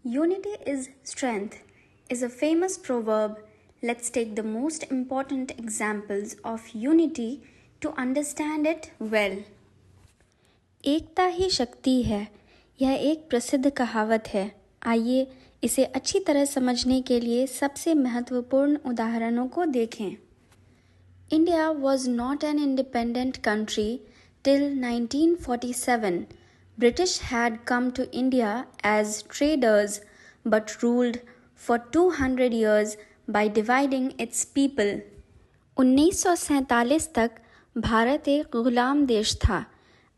Unity is strength is a famous proverb. Let's take the most important examples of unity to understand it well. एकता ही शक्ति है, यह एक प्रसिद्ध कहावत है। आइए इसे अच्छी तरह समझने के लिए सबसे महत्वपूर्ण उदाहरणों को देखें। India was not an independent country till 1947. British had come to India as traders but ruled for 200 years by dividing its people. 1947 तक भारत एक गुलाम देश था।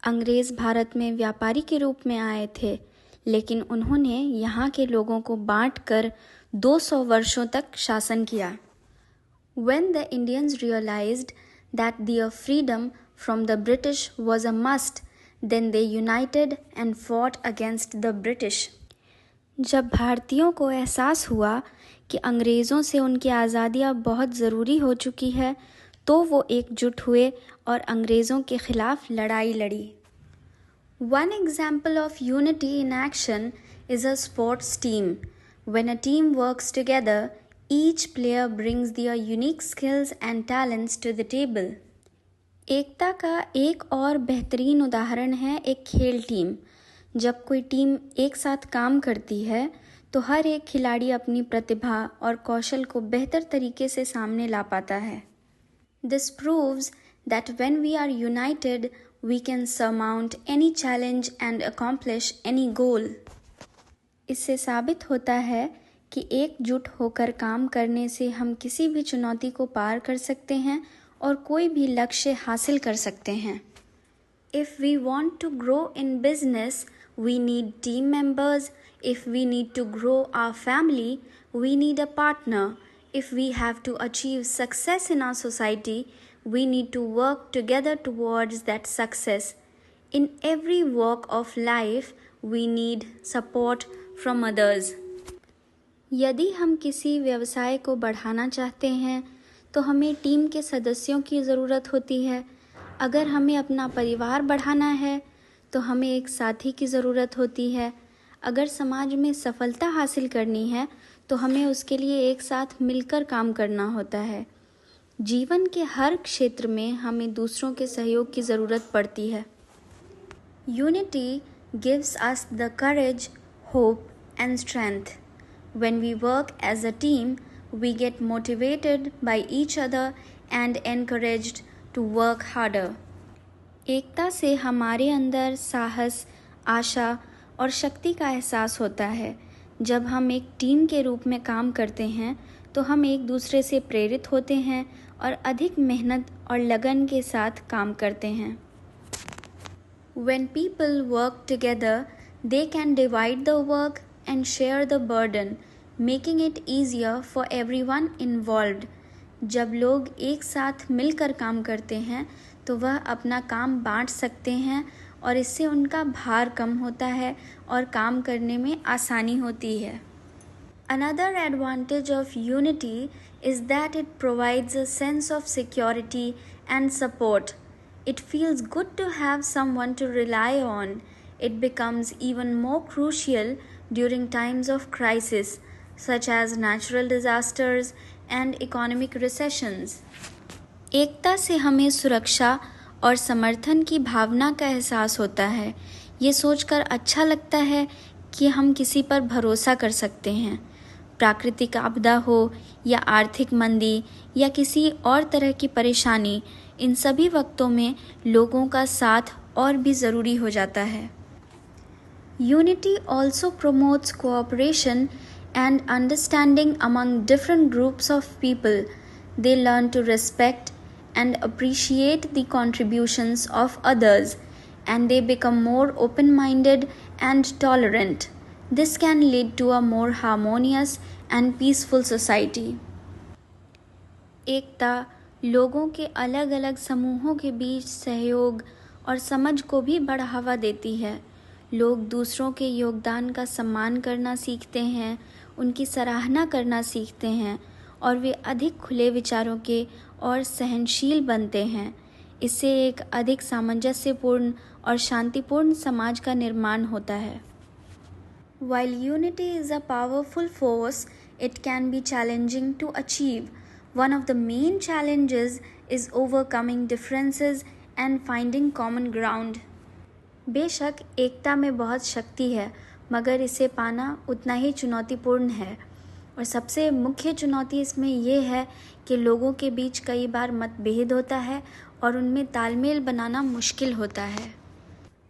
अंग्रेज़ भारत में व्यापारी के रूप में आए थे, लेकिन उन्होंने यहाँ के लोगों को बांटकर 200 वर्षों तक शासन किया। When the Indians realized that their freedom from the British was a must, then they united and fought against the British. जब भारतीयों को एहसास हुआ कि अंग्रेज़ों से उनकी आज़ादी अब बहुत ज़रूरी हो चुकी है, तो वो एकजुट हुए और अंग्रेज़ों के खिलाफ लड़ाई लड़ी। One example of unity in action is a sports team. When a team works together, each player brings their unique skills and talents to the table. एकता का एक और बेहतरीन उदाहरण है एक खेल टीम। जब कोई टीम एक साथ काम करती है तो हर एक खिलाड़ी अपनी प्रतिभा और कौशल को बेहतर तरीके से सामने ला पाता है। This proves that when we are united, we can surmount any challenge and accomplish any goal. इससे साबित होता है कि एकजुट होकर काम करने से हम किसी भी चुनौती को पार कर सकते हैं और कोई भी लक्ष्य हासिल कर सकते हैं। If we want to grow in business, we need team members. If we need to grow our family, we need a partner. If we have to achieve success in our society, we need to work together towards that success. In every walk of life, we need support from others. यदि हम किसी व्यवसाय को बढ़ाना चाहते हैं तो हमें टीम के सदस्यों की ज़रूरत होती है। अगर हमें अपना परिवार बढ़ाना है तो हमें एक साथी की ज़रूरत होती है। अगर समाज में सफलता हासिल करनी है तो हमें उसके लिए एक साथ मिलकर काम करना होता है। जीवन के हर क्षेत्र में हमें दूसरों के सहयोग की ज़रूरत पड़ती है। Unity gives us the courage, hope and strength. When we work as a team, we get motivated by each other and encouraged to work harder. एकता से हमारे अंदर साहस, आशा और शक्ति का एहसास होता है। जब हम एक टीम के रूप में काम करते हैं तो हम एक दूसरे से प्रेरित होते हैं और अधिक मेहनत और लगन के साथ काम करते हैं। When people work together, they can divide the work and share the burden, making it easier for everyone involved. जब लोग एक साथ मिलकर काम करते हैं तो वह अपना काम बांट सकते हैं और इससे उनका भार कम होता है और काम करने में आसानी होती है। Another advantage of unity is that it provides a sense of security and support. It feels good to have someone to rely on. It becomes even more crucial during times of crisis, such as natural disasters and economic recessions. एकता से हमें सुरक्षा और समर्थन की भावना का एहसास होता है। ये सोचकर अच्छा लगता है कि हम किसी पर भरोसा कर सकते हैं। प्राकृतिक आपदा हो या आर्थिक मंदी या किसी और तरह की परेशानी, इन सभी वक्तों में लोगों का साथ और भी ज़रूरी हो जाता है। Unity also promotes cooperation and understanding among different groups of people. They learn to respect and appreciate the contributions of others, and they become more open-minded and tolerant. This can lead to a more harmonious and peaceful society. एकता लोगों के अलग-अलग समूहों के बीच सहयोग और समझ को भी बढ़ावा देती है। लोग दूसरों के योगदान का सम्मान करना सीखते हैं, उनकी सराहना करना सीखते हैं और वे अधिक खुले विचारों के और सहनशील बनते हैं। इससे एक अधिक सामंजस्यपूर्ण और शांतिपूर्ण समाज का निर्माण होता है। While unity is a powerful force, it can be challenging to achieve. One of the main challenges is overcoming differences and finding common ground. बेशक एकता में बहुत शक्ति है, मगर इसे पाना उतना ही चुनौतीपूर्ण है। और सबसे मुख्य चुनौती इसमें ये है कि लोगों के बीच कई बार मतभेद होता है और उनमें तालमेल बनाना मुश्किल होता है।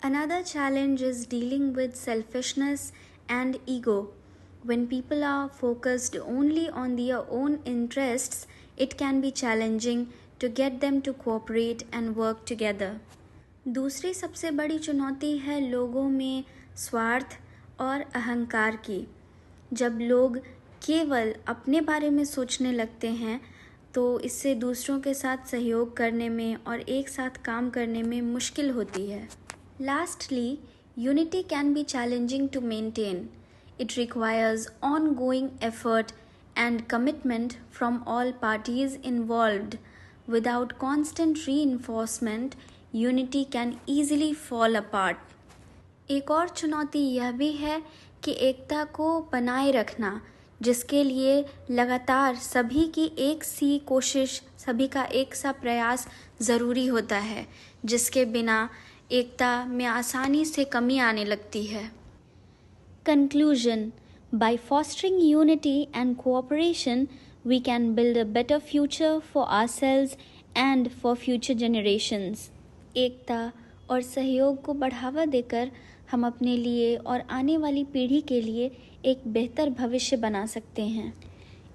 Another challenge is dealing with selfishness and ego. When people are focused only on their own interests, it can be challenging to get them to cooperate and work together. दूसरी सबसे बड़ी चुनौती है लोगों में स्वार्थ और अहंकार की। जब लोग केवल अपने बारे में सोचने लगते हैं तो इससे दूसरों के साथ सहयोग करने में और एक साथ काम करने में मुश्किल होती है। Lastly, unity can be challenging to maintain. It requires ongoing effort and commitment from all parties involved. Without constant reinforcement, unity can easily fall apart. एक और चुनौती यह भी है कि एकता को बनाए रखना, जिसके लिए लगातार सभी की एक सी कोशिश, सभी का एक सा प्रयास ज़रूरी होता है, जिसके बिना एकता में आसानी से कमी आने लगती है। Conclusion: By fostering unity and cooperation, we can build a better future for ourselves and for future generations. एकता और सहयोग को बढ़ावा देकर हम अपने लिए और आने वाली पीढ़ी के लिए एक बेहतर भविष्य बना सकते हैं।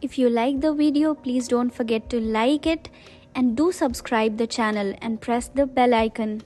If you like the video, please don't forget to like it and do subscribe the channel and press the bell icon.